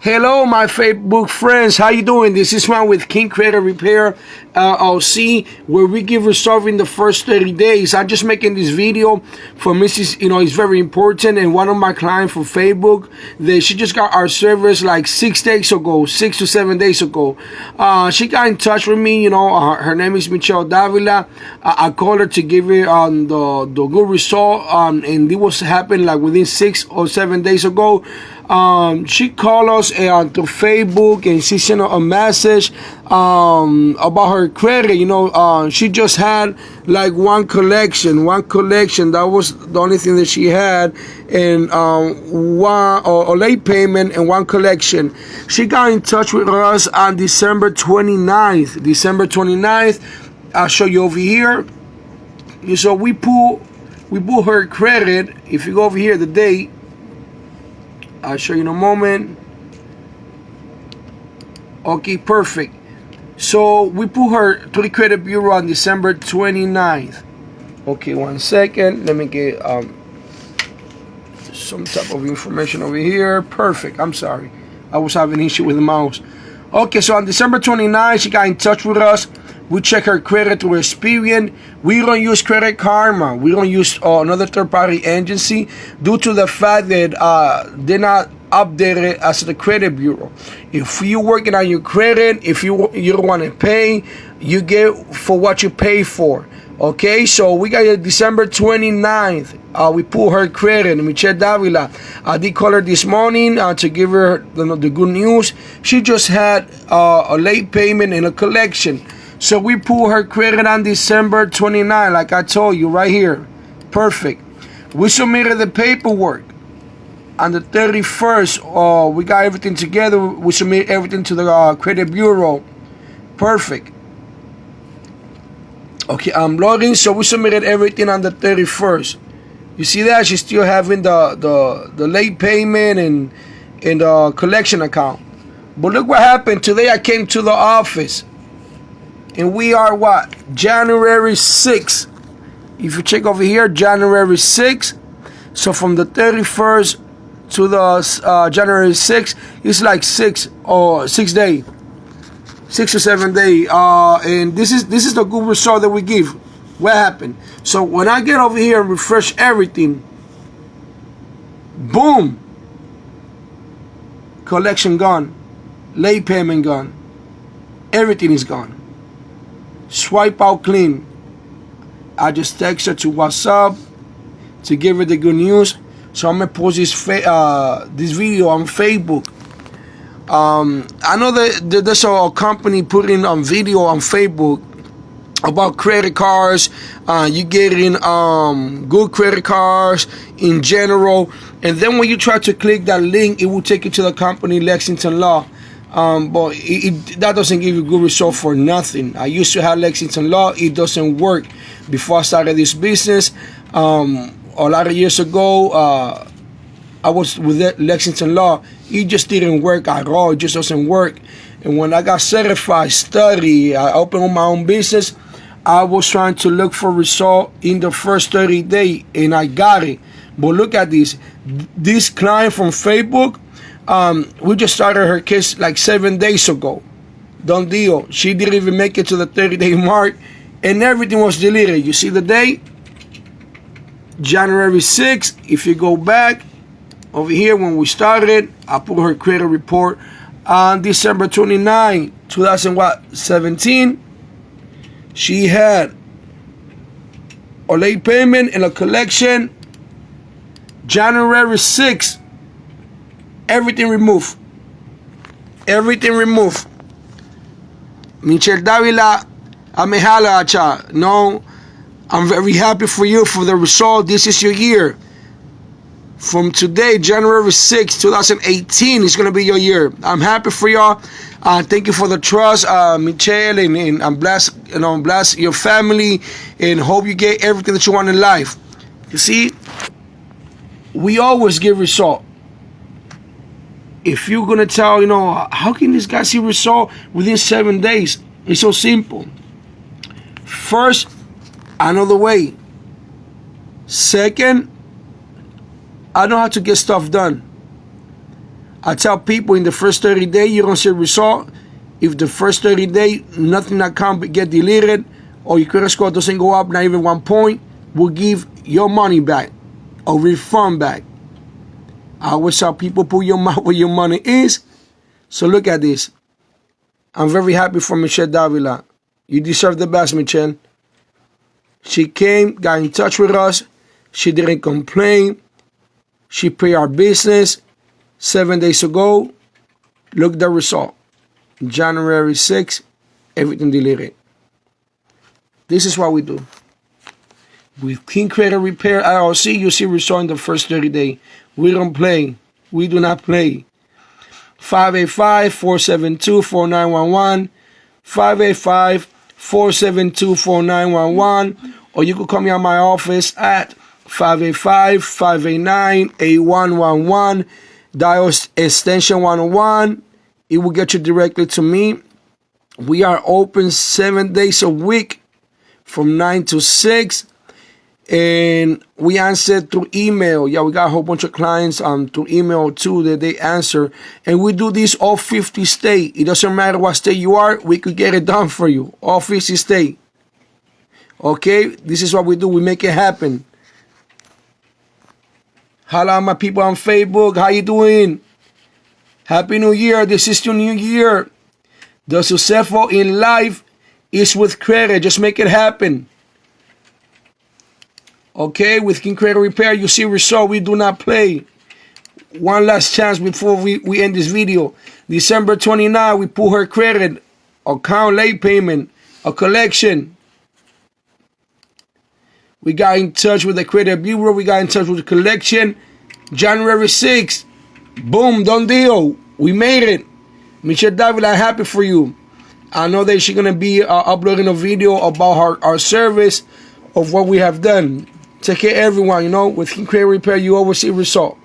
Hello, my Facebook friends. How you doing? This is Juan with King Credit Repair LLC, where we give results in the first 30 days. I'm just making this video for Mrs. It's very important. And one of my clients from Facebook, she just got our service like 6 days ago, 6 to 7 days ago. She got in touch with me. Her name is Michelle Davila. I called her to give her the good result. And it was happened like within 6 or 7 days ago. She called us through Facebook, and she sent a message about her credit. She just had like one collection. That was the only thing that she had, and one or late payment and one collection. She got in touch with us on December 29th. I'll show you over here. So we pull her credit. If you go over here, the date, I'll show you in a moment. Okay, perfect. So we put her to the credit bureau on December 29th. Okay, 1 second. Let me get some type of information over here. Perfect. I'm sorry. I was having an issue with the mouse. Okay, so on December 29th, she got in touch with us. We check her credit through Experian. We don't use Credit Karma. We don't use another third-party agency due to the fact that they're not updated as the credit bureau. If you're working on your credit, if you don't want to pay, you get for what you pay for. Okay, so we got it December 29th. We pull her credit, Michelle Davila. I did call her this morning to give her the good news. She just had a late payment and a collection. So we pull her credit on December 29th, like I told you right here. Perfect. We submitted the paperwork on the 31st. We got everything together. We submit everything to the credit bureau. Perfect. Okay, I'm logging. So we submitted everything on the 31st. You see that? She's still having the late payment and the collection account. But look what happened. Today I came to the office. And we are what? January 6th. If you check over here, January 6th. So from the 31st to the January 6th, it's like 6 days. 6 or 7 days. And this is the good result that we give. What happened? So when I get over here and refresh everything, boom. Collection gone. Late payment gone. Everything is gone. Swipe out clean. I just text her to WhatsApp to give her the good news. So I'm gonna post this video on Facebook. I know that there's a company putting on video on Facebook about credit cards. You getting good credit cards in general, and then when you try to click that link, it will take you to the company Lexington Law. But that doesn't give you good result for nothing. I used to have Lexington Law. It doesn't work. Before I started this business, a lot of years ago, I was with Lexington Law. It just didn't work at all. It just doesn't work. And when I got certified, I opened my own business. I was trying to look for result in the first 30 days, and I got it. But look at this. This client from Facebook, we just started her case like 7 days ago. Done deal. She didn't even make it to the 30-day mark, and everything was deleted. You see the date? January 6th. If you go back over here when we started, I put her credit report on December 29, 2017. She had a late payment and a collection. January 6th. Everything removed. Everything removed. Michelle Davila, holla at ya. No, I'm very happy for you for the result. This is your year. From today, January 6, 2018, is going to be your year. I'm happy for y'all. Thank you for the trust, Michelle, and I'm blessed, bless your family, and hope you get everything that you want in life. You see, we always give result. If you're going to tell, how can this guy see result within 7 days? It's so simple. First, I know the way. Second, I know how to get stuff done. I tell people in the first 30 days, you're going to see a result. If the first 30 days, nothing that can get deleted, or your credit score doesn't go up, not even 1 point, we'll give your money back, or refund back. I always tell people, put your mouth where your money is. So look at this. I'm very happy for Michelle Davila. You deserve the best, Michelle. She came, got in touch with us. She didn't complain. She paid our business 7 days ago. Look at the result. January 6th, everything deleted. This is what we do. With King Credit Repair LLC, you see result in the first 30 days. We don't play. We do not play. 585-472-4911. 585-472-4911. Or you can call me at my office at 585-589-8111. Dial extension 101. It will get you directly to me. We are open 7 days a week from 9 to 6. And we answer through email. Yeah, we got a whole bunch of clients through email too that they answer. And we do this all 50 states. It doesn't matter what state you are, we could get it done for you. All 50 states. Okay? This is what we do. We make it happen. Holla at my people on Facebook. How you doing? Happy New Year. This is your new year. The successful in life is with credit. Just make it happen. Okay, with King Credit Repair, you see result. We do not play. One last chance before we end this video. December 29, we pull her credit, account late payment, a collection. We got in touch with the credit bureau. We got in touch with the collection. January 6th, boom, done deal. We made it. Michelle Davila, I'm happy for you. I know that she's going to be uploading a video about our service of what we have done. Take care, everyone. You know, with King Credit Repair, you always see result.